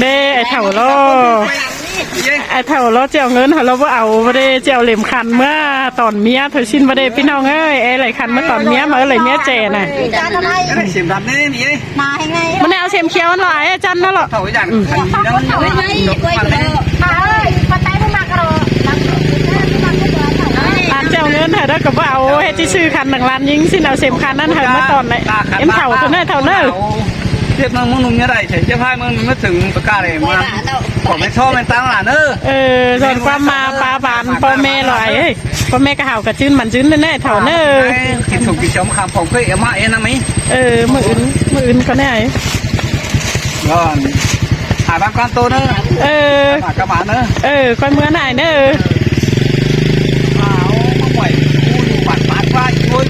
เด้ไอเถ่าล้อไอเถ่าล้อเจียวเงินเราว่าเอาไม่ได้เจียวเหลี่ยมคันเมื่อตอนเมียเธอชินไม่ได้พี่น้องเอ้ยไอไหลคันเมื่อตอนเมียมาอะไรเมียเจน่ะเสียมดำนี่นี่มาให้ไงมันเอาเสียมเขียวมันหลายจันนั่นหรอเถ่าอย่างคันนี้แล้วเถ่าไงกล้วยเลยมาเอ้ยมาไต่พวกมากระโดดร้านเจียวเงินเหรอแล้วก็ว่าเอาให้ที่ชื่อคันหนังร้านยิงสิเอาเสียมคันนั้นเหรอเมื่อตอนไหนเอ็มเถ่าตัวนี้เถ่าเนอเรียกมึงนุ่งยังไงเฉยเจ้าพายมึงไม่ถึงประกาศเลยมาผมไม่ชอบมันตั้งหลานส่วนความมาปลาบานพ่อแม่ลอยพ่อแม่ก็เห่ากระจื้นมันจื้นแน่เถ่าเนอกินสุกกินชมคำผมเคยเอามาเอ็นนะมั้ยมืออื่นก็แน่ก่อนหาบ้านก้อนโตเนหากระบะเนก้อนเมื่อไหร่เนเอามาปล่อยดูบัตรบ้านว่าช่วย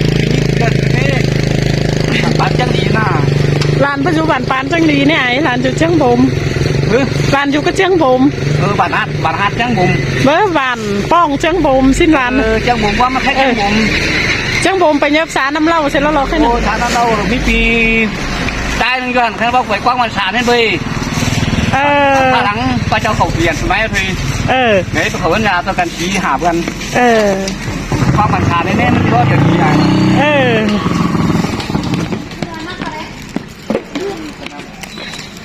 เกิดนี่บัตรจังดีน่ะลานปัจจุบันปานจังดีเนี่ยไอ้ลานจุดเชียงผมลานอยู่ก็เชียงผมบัตรฮัดเชียงผมเบอร์บานป้องเชียงผมสิ้นลานเชียงผมว่ามันแค่เชียงผมเชียงผมไปเย็บสารน้ำเล่าเสร็จแล้วเราแค่นี้สารน้ำเล่ามีปีได้นึงก่อนแค่ว่าไฟกว้างมันสารนั่นไปถ้าหลังปลาเจ้าเขาเปลี่ยนสมัยพี่เนี่ยตัวเขาเป็นยาตัวกันชี้หากันความมันสารแน่ๆมันก็จะดีไง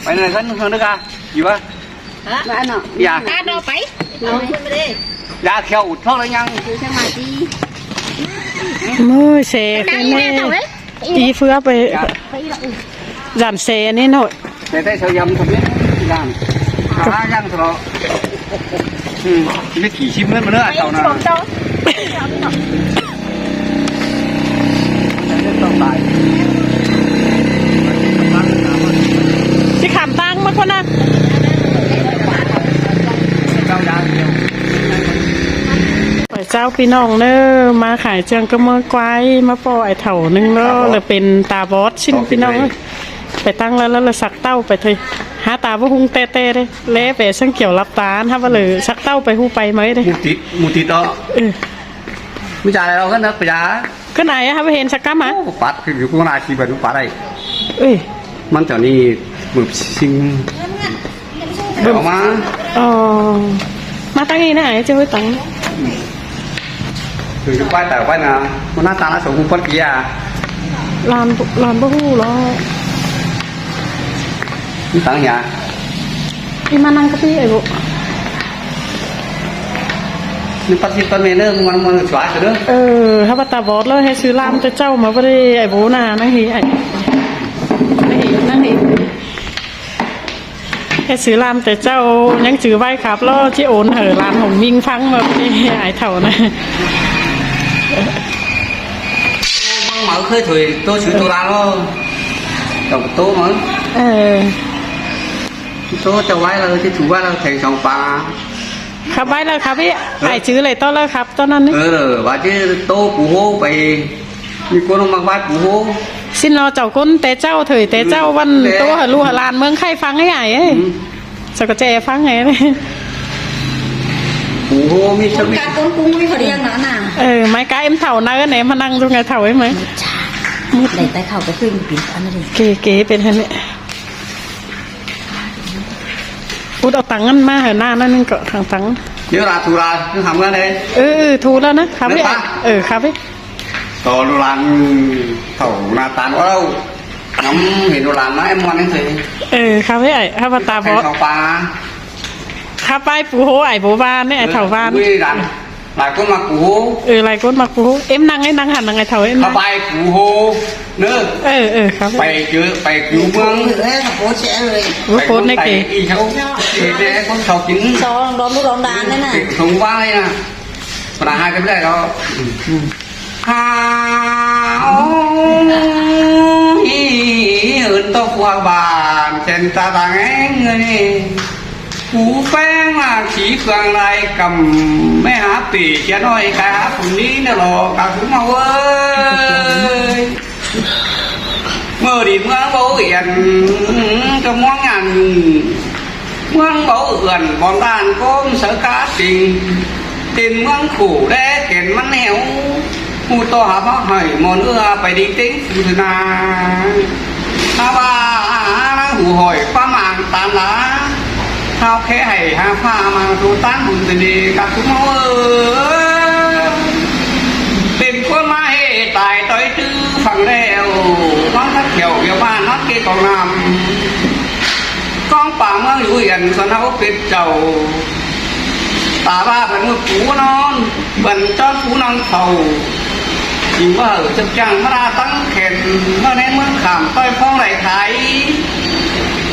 ไปไหนกันเพื่อนด้วยกันอยู่ปะบ้านเนาะยาเราไปเราขึ้นไปดิยาเขียวอุดท้องเลยยังคือช่างมาจีมือเสกนี่ตีเฟือไปจานเสนี่หน่อยได้เฉยยำทำนี้ย่างย่างตลอดไม่ขี่ชิมเงินมาเนื้อเต่าน่ะที่ขามตั้งมาคนน่ะเจ้าพี่น้องเนอมาขายเจียงก็เมื่อไกวมาปล่อยเถานึงแล้วเลยเป็นตาบอสชิ้นพี่น้องไปตั้งแล้วเราสักเต้าไปเถอะหาตาว่าหุงเต้ๆเลยเละไปช่างเกี่ยวรับตาถ้าว่าเลยสักเต้าไปหูไปไหมเลยมูติดđóไม่จ่ายเราก็นักไปจ้าก็ไหนอะครับเห็นสักกัมอะปัดคืออยู่กูน่าชีแบบนู้ปัดได้มันจะนี่บึบซิงบึบมามาตั้งนี่นะไอ้เจ้าไว้ตั้งคืออยู่ป้ายแต่ป้ายนะมันหน้าตาละสมบูรณ์พอดีอ่ะลานบ่หูหรอนี่ตั้งอย่าที่มานั่งกะทิไอ้บุนี่ปัดที่ปัดเมเนอร์มันสวยสุดเลยถ้าปัตตาบอสเลยให้ซื้อลามจะเจ้ามาไม่ได้ไอ้บุน่ะนั่งหีไอ้นั่งหีให้ซื้อลามแต่เจ้ายังจื้อไว้ครับแล้วที่โอนเหอลานของมิงฟังมาไม่ได้ไอ้เถ่านะmở khơi thủy tôi xử tôi làm luôn đồng tôi mở tôi cho vay là cái chủ vay là thầy sòng bà ครับไว้แล้วครับพี่ไอ้ชื่ออะไรต้นแล้วครับต้นนั้นนี่ว่าชื่อโตปู่โฮไปมีคนมาบ้านปู่โฮสิ้นเราเจ้าคนแต่เจ้าเถยแต่เจ้าวันโตหลูหลานเมืองไข่ฟังให้ใหญ่สกเจฟังไงเลยปู่โฮมีชั้นการก้นกุ้งไม่พอดีอย่างนั้นน่ะไม้กาเอ็มเถ่านะไหนมานั่งตรงไงเถ่าไว้ไหมมืดไหลใต้เข่าก็ขึ้นปีนอันนั้นเก๋เป็นฮันเนี่ยพูดเอาตังค์นั่นมาเหรอหน้านั่นนึงก็ทางตังค์เยอะละถูละทำกันเลยถูแล้วนะครับพี่ครับพี่ต่อดูรันเถ่าหน้าตาว่าเราน้ำเห็นดูรันนะเอ็มวันนั่นสิครับพี่ไอ้ข้าพตาบอสข้าไปปูโฮไอ้ปูบานเนี่ยไอ้เถ่าบานหลายคนมาปูโฮหลายคนมาปูโฮเอ็มนั่งไอ้นั่งหันนั่งไอ้เถ่าเอ็มข้าไปปูโฮเนื้อครับไปเจอไปอยู่เมืองโคตรแฉเลยโคตรในเก๋อีเขาเด็กคนเขากินซองร้อนร้อนดานนี่น่ะถุงว่าเลยนะปัญหากันไม่ได้เราข้าวอื่นต้องควงบานเช่นตาต่างเงี้ยหูแป้งมาขีเฟืองลายกำไม่หาปีเชียน้อยใครหาคนนี้เนี่ยหรอกกาคุ้มมาเว้ยเมื่อดีเมื่อโบเอียนก็มองงานเมื่อโบเอื่อนบอลด้านก้มเสือกาติงตินเมื่อขู่ได้เก่นมันเหนียวหูโตหาพักหอยมอนเอื้อไปดีติ้งสุดนา บาหู đủ hỏi qua mạng tàn lá thao khẽ hay hà pha mang thu tán bùn tình đi các chúng máu tìm quân ma hệ tài tới chứ phẳng đèo nó thắt kiểu kiểu ba nó kia còn làm con bà mơ hữu hiền xuân hậu biết trầu tà ba phải một cú non bần cho cú non thầu chỉ mà ở trong trang nó ra tăng khen nó nên mới khảm tôi phong này thái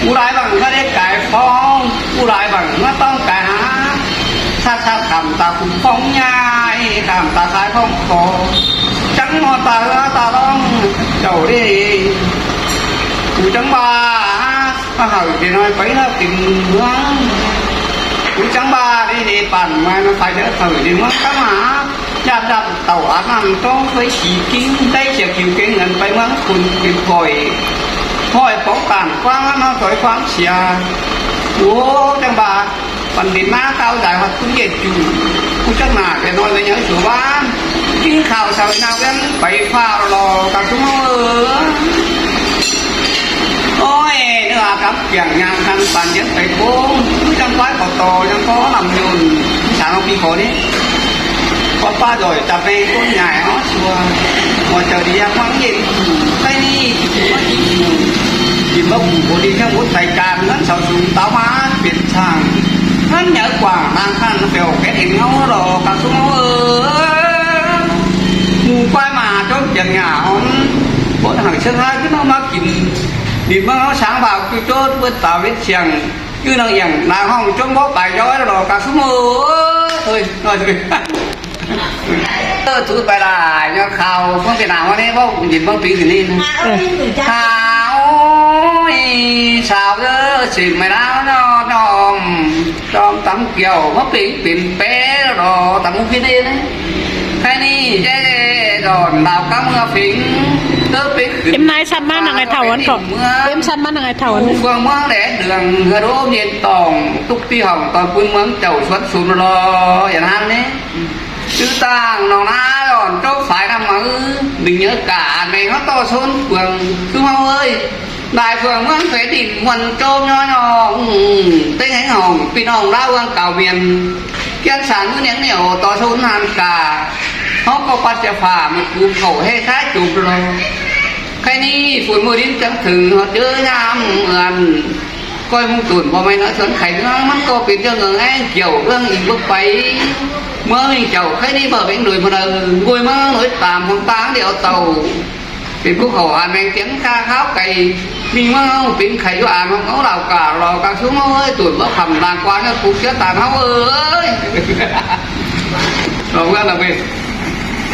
cú đại bằng nó để cải phong cú đại bằng nóต้องcải há sát sát khảm ta cũng phong nhai khảm ta thái phong khổ trắng mò ta đông chầu đi cú trắng ba nó hỏi thì nói bấy nó tình hướng cú trắng ba điปั่นmà nó phải đỡ thử đi mất các má chặt chặt tàu án nằm trong với chỉ kín đây chỉ kiểu cái ngân phải mấtคุณเป็นคอยป้องกันความnóถอยความเสียโอ้จังบาปันดินหน้าข้าวได้ว่าคุณเย็นอยู่คุณจังหนาแกนอนเลยยังอยู่บ้านกินข้าวเช้าหน้าเว้นไปฟ้ารอกับทุกมื้อโอ้ยเนื้อกับเกี่ยงยางคันปั่นยังไปโค้งคุณจังไว้ขอโตยังขอลำยุนสาวปีขอนี้พอป้าโดยจะไปต้นใหญ่อ๋อชัวหมดเจอดียังวังยินไปนี่ว่าจริงจิบบุญบุญยังบุญใส่การนั้นสาวสูงเต้ามาเปลี่ยนช่างนั้นnhớ quảngทางขั้นเปลวแก่เห็นเงาหล่อกับซุ้มหมู่ควายมาจนอย่างเหงาบนหางเชิงห้าขึ้นมากินดิบมาเขาsáng vàoคือโจทย์với tàu viết xiềng cứ năngอย่างนางห้องจนบ่ไปย้อยหล่อกับซุ้มthôi rồi tụi bài là nhớ khảo không thể nào đấy bông nhìn bông tí thì nên khảo sao đó xịn mày đau nó trong tấm kiều mất tiền bé rồi tấm cái đi đấy cái này cái rồi đào cá mưa phình em nay săn má ngày thầu anh còn em săn má ngày thầu anh phương mưa để đường gà đỗ nhiệt tòng túc ti hồng toàn phương mướn chầu xuất xuống lo vậy han đấy chứ tàng nó na rồi chỗ phải nằm ở mình nhớ cả này nó to xuống phường cứ mau ơi đại phường mướn phải tìm quần trâu nho nhỏ tên ánh hồng pin hồng đau quang cào miền kiên sản cứ nén nhiều to xuống hàn cả nó có bắt sẽ phà một cú khẩu hay khác chụp rồi cái này phủi mùi đến chẳng thử họ chơi nhám gần coi mông tuần vào mày nói xuân khánh nó mắt co biến cho người anh kiểu gương hình bước bay mơ mình chầu cái đi bờ bên đùi mà ngồi mơ nói tạm không táng điệu tàu thì cũng khẩu hàn mình tiếng ca kháo cày mình mơ không tiếng khẩy cho hàn không có đào cả lò cả xuống ơi tuần bớt hầm đàn quan nó cũng chết tàn háo ơi rồi ra là về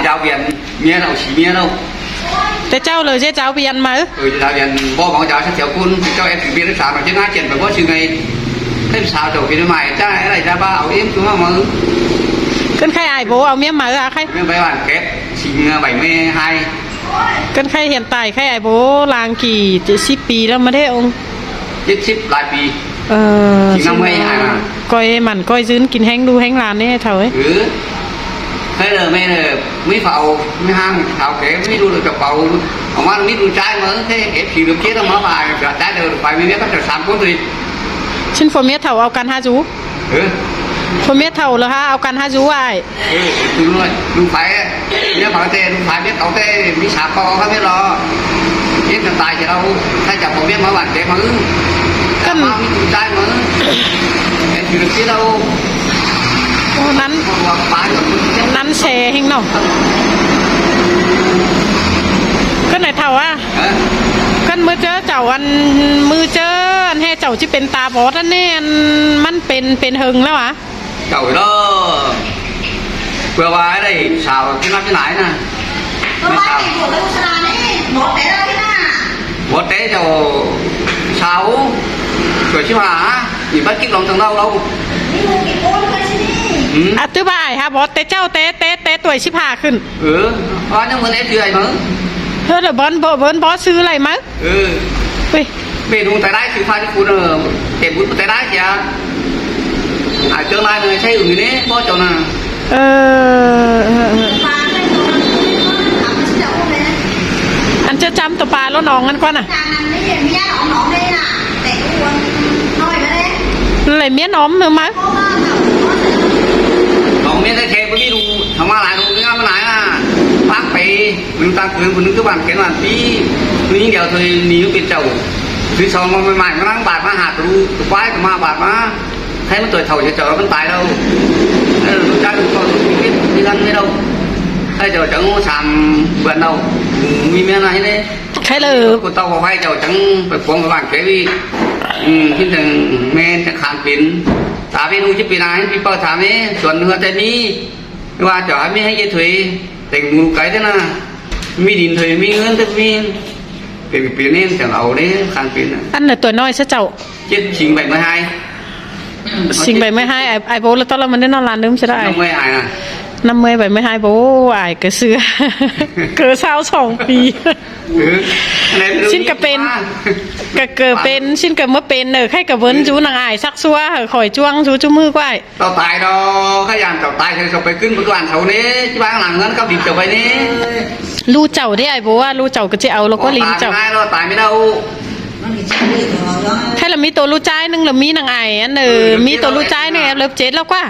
giáo viện nghe đâu chỉ nghe đâuแต่เจ้าเลยเจ้าเบียนมาgiáo viện bo bằng giáo sẽ theo quân cho em chỉ biết nó sao mà chứ nói chuyện phải có sự ngày thêm sao đầu khi nó mày cha này lại ra ba ảo yếm chúng nó màขึ้นใครไอ้โบเอาเมียมาอะใคร เมียไปบ้านแก๊สชิง72ขึ้นใครเห็นตายใครไอ้โบลางกี่70 ปีแล้วมาได้องค์70หลายปีชิงก้อยมันก้อยซื้นกินแห้งดูแห้งลานนี่เถอะthế là mẹ là mấy phao mấy hang phao kể mấy đu được cặp phao ông ăn mấy đu trái mới thế ép chỉ được chết nó mà trái được phải mấy bắt được sắm cuốn gì ชิ้นโฟเมียเถาเอากัน5จูโฟเมียเถาแล้วฮะเอากัน5จูไอ้đúng rồi đúng phải nếu mà thế đúng phải biết cậu thế mấy sạp co không biết lo biết là tài gì đâu thay chồng không biết mở bàn kể mà cái mà mấy đu trái mới ép chỉ được chết đâuนั้นแชร์ให้หน่อยก็ไหนเท่าอ่ะกันมือเจอเจ้าอันมือเจออันให้เจ้าที่เป็นตาบอดอันนี้มันเป็นหึงแล้วอ่ะ trời đó vừa qua đây xào cái nắp cái nải nè bột té cho xào rồi chứ mà thì bắt kích lòng thằng đâu à thứ baฮะบอสเตเจ้าเตตัว15ขึ้นเพราะยังเหมือนเอฟซีอะไรมั้งเดี๋ยวบอสซื้ออะไรมั้งเฮ้ยเมนูแต่ได้คือฟ้าที่คุณเห็นบุญแต่ได้เสียเจอมาเลยใช่อื่นนี้พ่อเจ้าน่ะอันจะจำตัวปลาแล้วน้องกันก่อนน่ะไม่เห็นไม่ยากน้องเลยน่ะแต่ อะไรเมียน้อมมือมั้ย น้องเมียได้เทไปไม่รู้ทำมาหลายรูเนื้อมาหลายน่ะพักไปมึงตาคืนคนนึงก็บ้านเขียนวันปีมึงยิ่งเดียวเธอหนีเป็นเจ้าคือสองมันใหม่ๆมานั่งบาดมาหาตัวตัวควายตัวมาบาดมาให้มันตัวเท่าจะเจาะมันตายđâuรู้จักก็biết đi ăn thế đâu hay giờ chẳng sàm vườn đâu mi men này đấy ใครเลย cô tao vào vai giờ chẳng phải quăng vào bàn cái đi khi thằng men thằng khàn pin ta biết nuôi chứ pin này pin bao thảm ấy chuẩn hơn tay mi qua chở mi hay cái thuế thành một cái thế nào mi điện thuế mi hơn tất mi pin nên chẳng ẩu đấy khàn pin อันน่ะตัวน้อยซะเจ้า chết chín 72 สิ่งใบไม่ให้ไอ้โบแล้วตอนเรามันได้นอนร้านนึมใช่ได้ năm mươi ai nè น้ำเมย์ใบไม่ให้โบไอ้กระเสือ เกิดเศร้า2 ปี ชิ้นกระเป็นกระเกิดเป็นชิ้นกระเมื่อเป็นเนอใครกระเวินจูนางอายซักซัวข่อยจ้วงจูจูมือกว้าย tao tài đó cái dàn tao tài thì sao phảiขึ้นmột đoàn sầu nế chứ bán lằng ngân cao điểm trở về nế รู้เจ้าได้ไอ้โบว่ารู้เจ้าก็จะเอาแล้วก็ลิ้นเจ้า tài đó tài mới đâu แค่ละมีตัวรู้ใจายนึงละมีนางอายอันมีตัวรู้ใจายเนี่ยเลิฟ7แล้วกว่า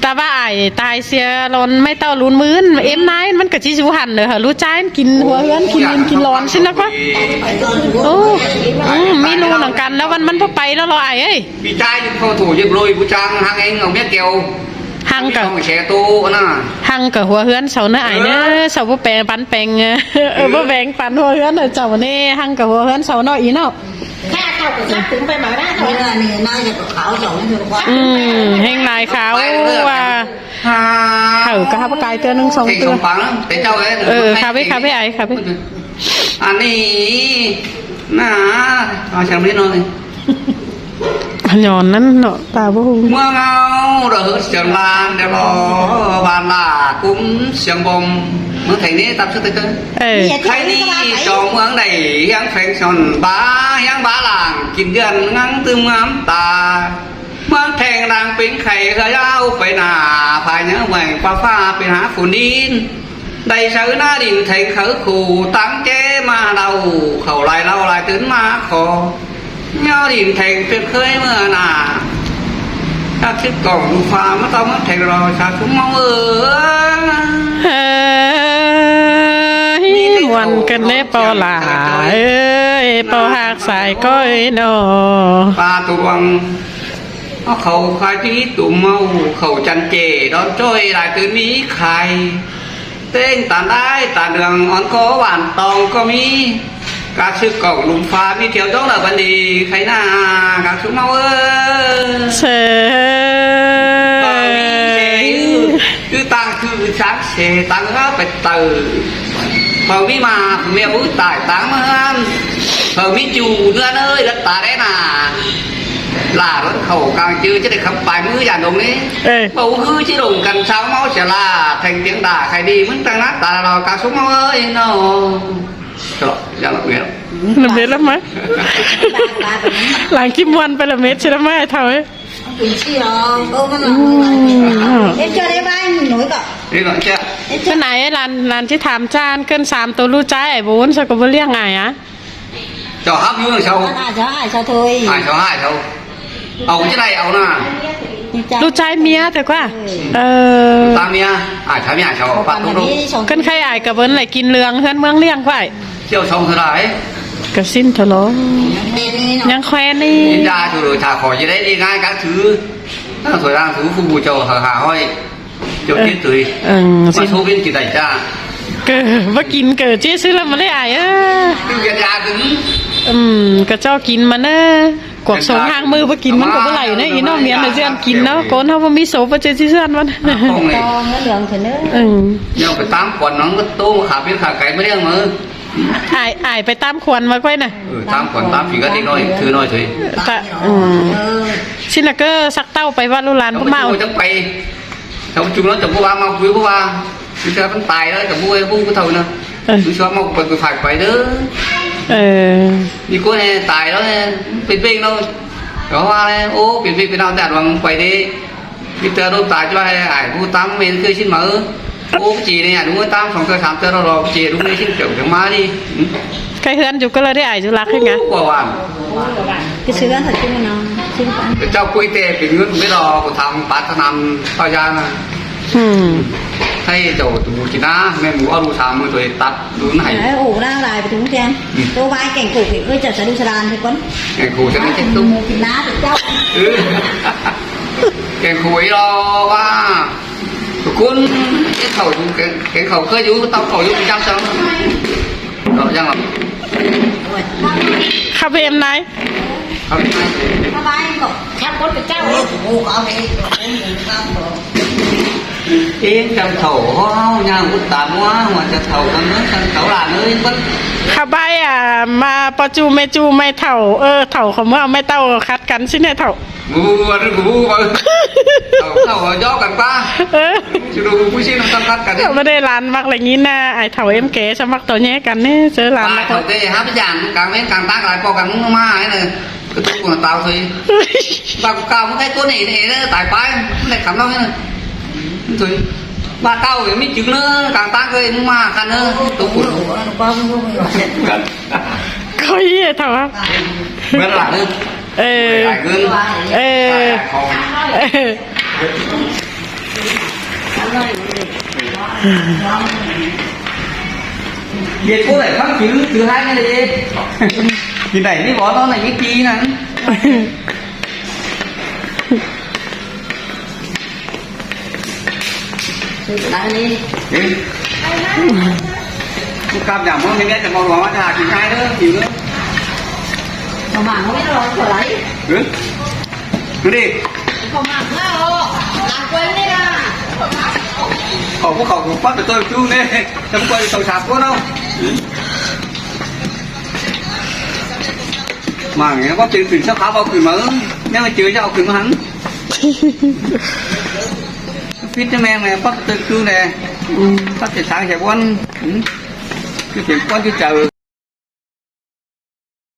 แต่ว่าไอ้ตายเสียร้อนไม่เต้ารุนมื้นเอ็มนายมันก็จิจูหันเลยค่ะรู้ใจายกินหัวเฮือนกินลินกินร้อนใช่ไหมกว่าโอ้มีรู้หนังกันแล้วมันพอไปแล้วเราไอ้เอ้ย bị trai thì không thủ giật lôi vũ trang hàng anh ông biết kêu หังกับ không phải xe tô nè หังกับหัวเฮือนเสาเนื้อไอ้เนี่ยเสาบ่แปลงปันแปลงบ่แบ่งปันหัวเฮือนเจ้านี่หังกับหัวเฮือนเสาน้อยอีเนาะ แค่เข้ากับถึงไปมาได้เท่านั้นนี่น่าจะขาวสองนี่คือว่า แห้งลายขาวว่าก็ฮับกายเตือนนึง2 thì เตือน không bằng lắm để cháu cái คาเฟ่คาเฟ่ไอ้คาเฟ่ anh đi nè chẳng biết nói หย่อนนั้นเนาะตาบ่ฮู้ mưa ngao rồi trường lan đều lo bàn là cũng trường bom mới thấy nế tập sức tới cơ เออ thấy đi cho mướn này yang phèn son bá yang bá làng kinh điển ngang tư ngắm ta mướn thèn đangเป็นไข่เคยเอาไปหน้าภายเนื้อแหว่งฟ้าฟ้าไปหาฝุ่นดินได้ซื้อหน้าดินแทงเขาขู่ตั้งเจ้มาเดาเขาลายเราลายตื่นมาขอเงาดินแทงจะเคยเมื่อหน้าถ้าคิดกล่องดูฟ้าไม่ต้องมาแทงรอชาคุ้มมองเฮ้ยมวนกันแน่ปอหลาเอ้ยปอหักสายก้อยเนาะ ปลาตัววังเอาเขาคายที่ตุ่มเมาเขาจันเจดอนจ้อยลายตื่นมีไข่เต้งตานได้ตาเดืองอ่อนคอหวานตองก็มีกาซึกกล่องลุมฟ้ามีเที่ยวต้องละบันดีใครหน้ากาซุเมาเสย cứ tăng cứ sáng xe tăng hết phải từ phần mi mà mẹ bút tài tăng hơn phần mi chù nữa ơi đất ta đấy nà là vẫn khẩu càng chưa chứ để không phải mưa giàn đồng đấy bầu hư chứ đồng cần sao máu sẽ là thành tiếng đà khai đi vẫn tăng nát ta là càng xuống máu ơi nó trời ra là biết ละเม็ดแล้วมั้ยหลังกิมวันไปละเม็ดใช่ไหมเท่าไหร่ ถึงเชี่ยวโอ้มันเอ็นเจอได้บ้านหนุ่ยก็ đi gọi chưa ก็ไหนร้านที่ถามจานเกิน3ตัวรู้ใจไอ้โบนสักก็บ่เรียกไงอ่ะ cho hấp như sao น่าจะให้ชาวthôi ai sao hai sao ông cái này ông nè รู้ใจเมียแต่ว่าta mía ai thấy mía sao bắt đúng đúng เกินใครอายกับเบิ้นไหลกินเรืองเฮือนเมืองเลี้ยงไว้ chiều xong rồi đấy กระสิ้นทะเลาะยังแควนนี่ đi ra rồi thả khỏi dưới đấy đi ngay các thứ thời gian thứ phục vụ chầu hà hoi chầu tiết tươi mà số bên chỉ đẩy ra เกิดว่ากินเกิดเจ๊ซื้อแล้วมาได้อายcái việc ra cứng กระเจ้ากินมาเนอะกวกสองห้างมือว่ากินมันก็บ่ไหลนะอีน้องเมียนเสื่อนกินเนาะโกนเฮาบ่มีโสบ่เจ๊สิเสื่อนมัน không này ตองเหลืองเถอะเนอะ nhưng phải 8 quần nó có tô khả biết khả cái mới đen mà อายไปตามควรมาไว้น่ะ 8 quần 8 chỉ có đi nói thư nói thôi แต่ชินะก็สักเต้าไปว่าลูลานผู้เมา chắc bay xong chúng nó chồng cô ba mau quý cô ba cứ cho vẫn tài đó chồng cô ấy cô thầu nè cứ cho mau phải phải đó đi cô này tài đó bên bên đâu có hoa này ô bên bên nào đạt bằng quay đi đi tờ đâu tài cho ai ai cô tám bên kia xin mở ô chị này đúng không tám phòng cơ khám tờ đâu rồi chị đúng đấy xin kiểu chẳng má đi ใครเฮือนอยู่ก็เลยได้อายจุรักให้ไง quả hoàn คือซื้อกันเถอะจุ่มเนาะ xin bạnเจ้าคุยเตะเป็นเงินไม่รอกูทำปัตนำต่อยานะ ให้เจ้าดูกินนะแม่หมูเอาดูทำมือตัวเองตัดดูไหน đấy ủ đang lại với chúng em cô vai cảnh củ thì ơi chợ sẽ đi sàn thì con แกงขู่จะได้เจ็บตุ้ม mù thịt lá thì cháu แกงขู่รอว่าทุกคนเขาอยู่แกงเขาเคยอยู่เตาเขาอยู่เป็นยังจังเรายังหรอ ขับเอ็มไหน เขาเป็นไง nó vai cậu chắc con phải cháu ủ có đi yên chân thầu ho nhà cũng tạm quá mà chân thầu con nữa chân thầu là nơi vẫn ขับใบมาปอจูไม่จูไม่เถ่าเถ่าเขาเมื่อไม่เต้าคัดกันใช่ไหมเถ่า ngu rồi ngu mà thầu thầu gió cần qua เออ chứ đâu cũng xin nó tâm cắt cả đi ไม่ได้ร้านมักอะไรงี้นะไอเถ่าเอ็มเก๋จะมักตัวแย่กันนี่เจอร้าน mà มัก thầu tê hát cái dàn càng lên càng tác lại po càng ma ấy này cái tôi của tao thôi bà cao cái cô này nó tài phái này khám đâu này thôi bà cao thì mới chứng nữa càng tác cái ma khăn nữa tôi của con không có เขายี่เถ่า bên lại nữa เออ lại gương เออ không เออ Việt cô phải phát chữ thứ hai cái gì thì đẩy cái bó nó này cái chi nè đang đi cái cam giảm không thì biết là màu hóa là chữ hai nữa chịu nữa mà mảng không biết rồi phải lấy ừ cứ đi không mảng nữa làm quên đi à khẩu có khẩu cũng bắt được tôi chú nè chấm quay tàu sạp có đâu mà nó có tiền sao khá bao quyền mà nếu mà chưa cho quyền hắn phía cho men này bắt tôi chú nè bắt thì sáng sẽ quan cái chuyện quan cái chờ